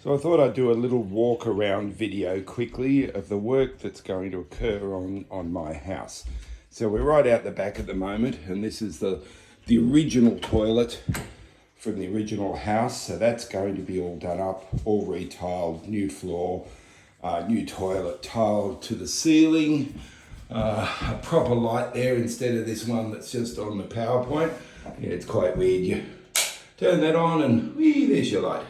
So I thought I'd do a little walk around video quickly of the work that's going to occur on my house. So we're right out the back at the moment, and this is the original toilet from the original house. So that's going to be all done up, all retiled, new floor, new toilet, tiled to the ceiling, a proper light there instead of this one that's just on the PowerPoint. Yeah, it's quite weird. You turn that on and whee, there's your light.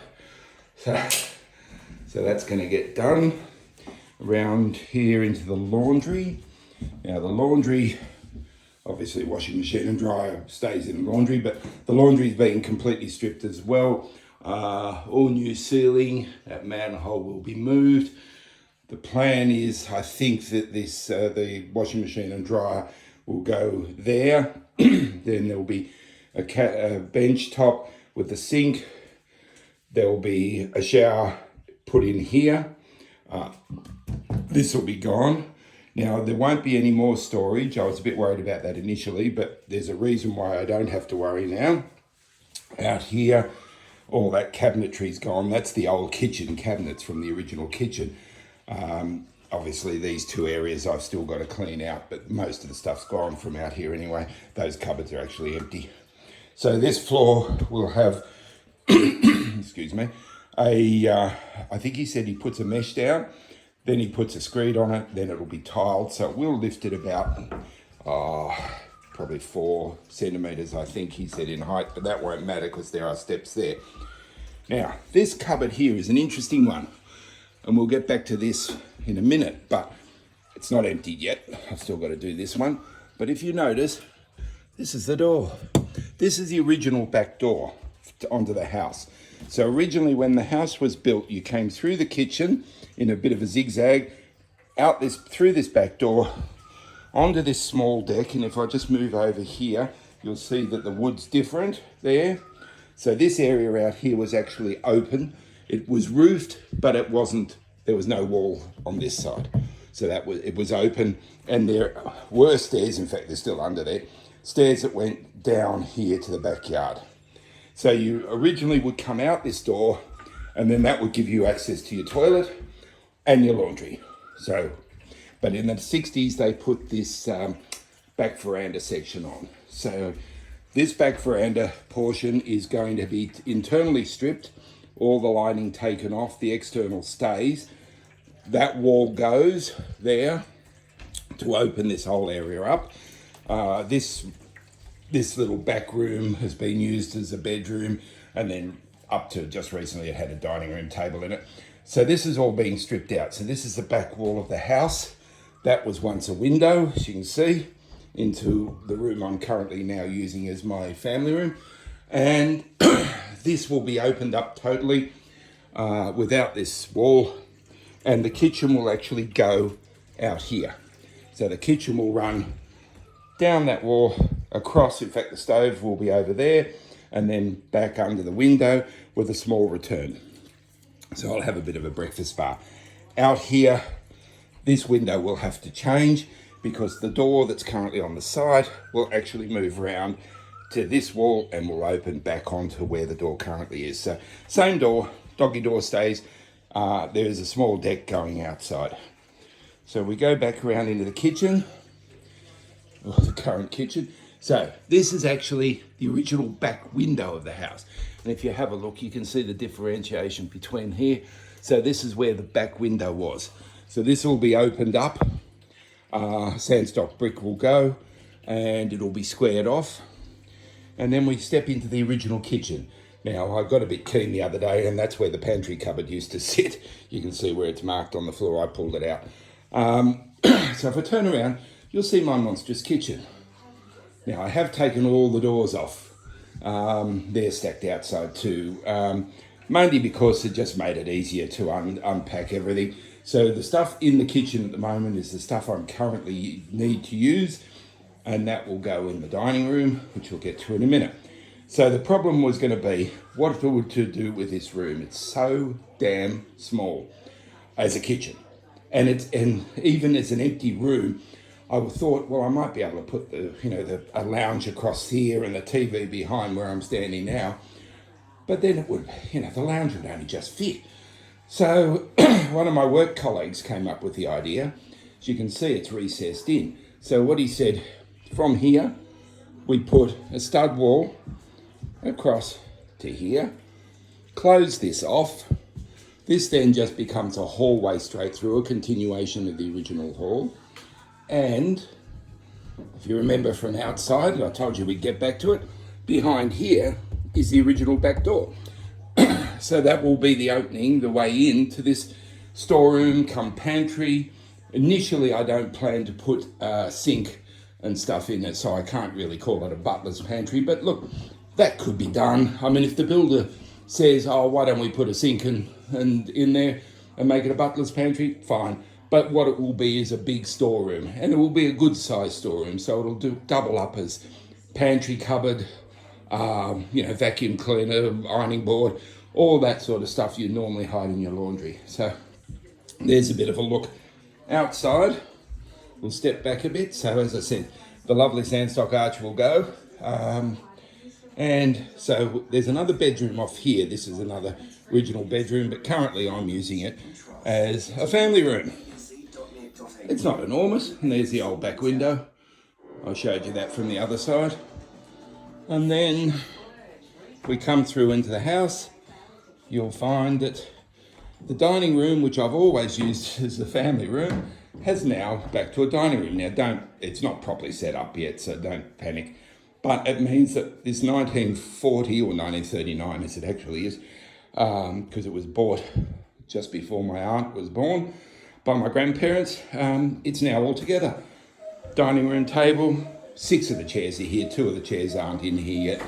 So that's going to get done. Around here into the laundry. Now the laundry, obviously washing machine and dryer stays in the laundry, but the laundry's being completely stripped as well. All new ceiling, that manhole will be moved. The plan is, I think that this the washing machine and dryer will go there. Then there'll be a bench top with the sink. There will be a shower put in here. This will be gone. Now, there won't be any more storage. I was a bit worried about that initially, but there's a reason why I don't have to worry now. Out here, all that cabinetry's gone. That's the old kitchen cabinets from the original kitchen. Obviously, these two areas I've still got to clean out, but most of the stuff's gone from out here anyway. Those cupboards are actually empty. So this floor will have, excuse me, I think he said he puts a mesh down, then he puts a screed on it, then it'll be tiled. So it will lift it about, probably 4 centimetres, I think he said, in height, but that won't matter because there are steps there. Now, this cupboard here is an interesting one, and we'll get back to this in a minute, but it's not emptied yet. I've still got to do this one. But if you notice, this is the door. This is the original back door onto the house. So originally when the house was built, you came through the kitchen in a bit of a zigzag, through this back door, onto this small deck. And if I just move over here, you'll see that the wood's different there. So this area out here was actually open. It was roofed, but it wasn't, there was no wall on this side. So it was open, and there were stairs, in fact, they're still under there, stairs that went down here to the backyard. So you originally would come out this door, and then that would give you access to your toilet and your laundry. So, but in the 60s, they put this back veranda section on. So this back veranda portion is going to be internally stripped, all the lining taken off, the external stays. That wall goes there to open this whole area up. This little back room has been used as a bedroom, and then up to just recently it had a dining room table in it. So this is all being stripped out. So this is the back wall of the house. That was once a window, as you can see, into the room I'm currently now using as my family room. And this will be opened up totally without this wall, and the kitchen will actually go out here. So the kitchen will run down that wall, across. In fact, the stove will be over there, and then back under the window with a small return. So I'll have a bit of a breakfast bar. Out here, this window will have to change because the door that's currently on the side will actually move around to this wall and will open back onto where the door currently is. So same door, doggy door stays. There is a small deck going outside. So we go back around into the kitchen, or the current kitchen. So this is actually the original back window of the house. And if you have a look, you can see the differentiation between here. So this is where the back window was. So this will be opened up. Sandstock brick will go, and it'll be squared off. And then we step into the original kitchen. Now, I got a bit keen the other day, and that's where the pantry cupboard used to sit. You can see where it's marked on the floor. I pulled it out. So if I turn around, you'll see my monstrous kitchen. Now, I have taken all the doors off. They're stacked outside too, mainly because it just made it easier to unpack everything. So the stuff in the kitchen at the moment is the stuff I'm currently need to use, and that will go in the dining room, which we'll get to in a minute. So the problem was going to be what to do with this room. It's so damn small as a kitchen, and even as an empty room, I thought, well, I might be able to put a lounge across here and the TV behind where I'm standing now. But then it would, the lounge would only just fit. So one of my work colleagues came up with the idea. As you can see, it's recessed in. So what he said, from here, we put a stud wall across to here, close this off. This then just becomes a hallway straight through, a continuation of the original hall. And if you remember from outside, and I told you we'd get back to it, behind here is the original back door. So that will be the opening, the way into this storeroom come pantry. Initially, I don't plan to put a sink and stuff in it, so I can't really call it a butler's pantry. But look, that could be done. I mean, if the builder says, oh, why don't we put a sink and in there and make it a butler's pantry, fine. But what it will be is a big storeroom, and it will be a good size storeroom. So it'll double up as pantry cupboard, vacuum cleaner, ironing board, all that sort of stuff you normally hide in your laundry. So there's a bit of a look outside. We'll step back a bit. So as I said, the lovely sandstock arch will go. And so there's another bedroom off here. This is another original bedroom, but currently I'm using it as a family room. It's not enormous, and there's the old back window. I showed you that from the other side. And then we come through into the house. You'll find that the dining room, which I've always used as the family room, has now back to a dining room. Now, it's not properly set up yet, so don't panic. But it means that this 1940 or 1939, as it actually is, because it was bought just before my aunt was born by my grandparents, it's now all together. Dining room table, 6 of the chairs are here, 2 of the chairs aren't in here yet.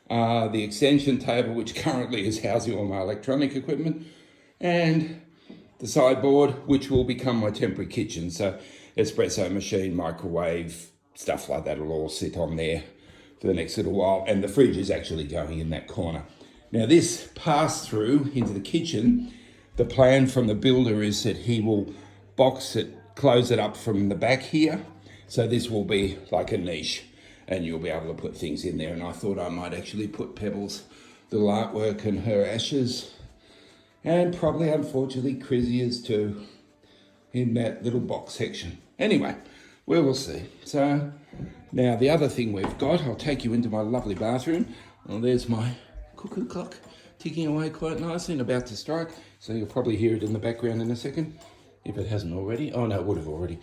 The extension table, which currently is housing all my electronic equipment, and the sideboard, which will become my temporary kitchen. So espresso machine, microwave, stuff like that will all sit on there for the next little while. And the fridge is actually going in that corner. Now this pass through into the kitchen, the plan from the builder is that he will box it, close it up from the back here. So this will be like a niche, and you'll be able to put things in there. And I thought I might actually put Pebbles' little artwork and her ashes, and probably, unfortunately, Crizia's too, in that little box section. Anyway, we will see. So now the other thing we've got, I'll take you into my lovely bathroom. Well, there's my cuckoo clock ticking away quite nicely and about to strike. So you'll probably hear it in the background in a second, if it hasn't already. Oh no, it would have already.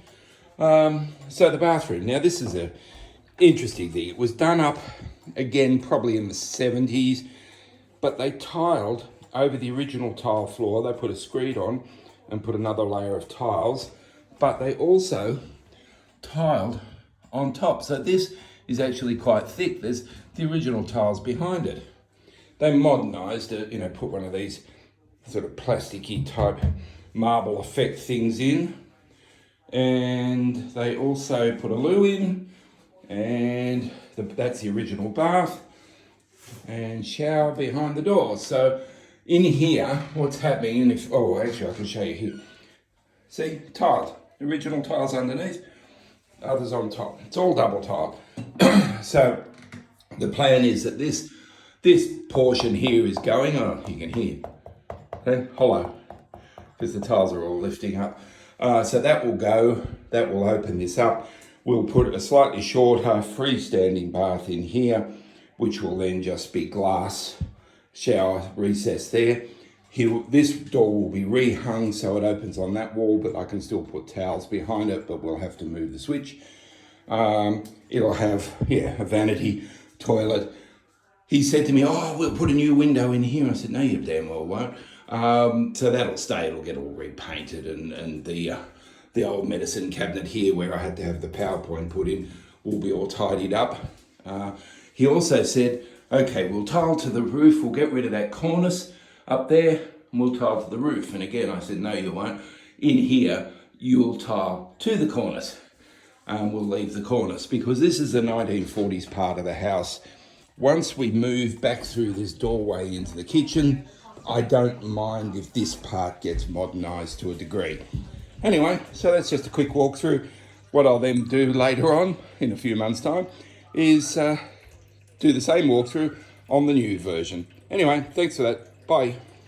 So the bathroom. Now this is a interesting thing. It was done up again probably in the 70s, but they tiled over the original tile floor. They put a screed on and put another layer of tiles, but they also tiled on top. So this is actually quite thick. There's the original tiles behind it. They modernised it, put one of these sort of plasticky type marble effect things in, and they also put a loo in, and that's the original bath and shower behind the door. So in here, what's happening, and actually I can show you here. See, tiled, original tiles underneath, others on top. It's all double tiled. So the plan is that this portion here is going, you can hear, okay, hollow, because the tiles are all lifting up. So that will go, that will open this up. We'll put a slightly shorter freestanding bath in here, which will then just be glass shower recess there. This door will be rehung so it opens on that wall, but I can still put towels behind it, but we'll have to move the switch. It'll have, a vanity toilet. He said to me, we'll put a new window in here. I said, no, you damn well won't. So that'll stay, it'll get all repainted, and the old medicine cabinet here where I had to have the PowerPoint put in will be all tidied up. He also said, okay, we'll tile to the roof, we'll get rid of that cornice up there, and we'll tile to the roof. And again, I said, no, you won't. In here, you'll tile to the cornice. We'll leave the cornice, because this is the 1940s part of the house. Once we move back through this doorway into the kitchen, I don't mind if this part gets modernised to a degree. Anyway, so that's just a quick walkthrough. What I'll then do later on, in a few months' time, is do the same walkthrough on the new version. Anyway, thanks for that. Bye.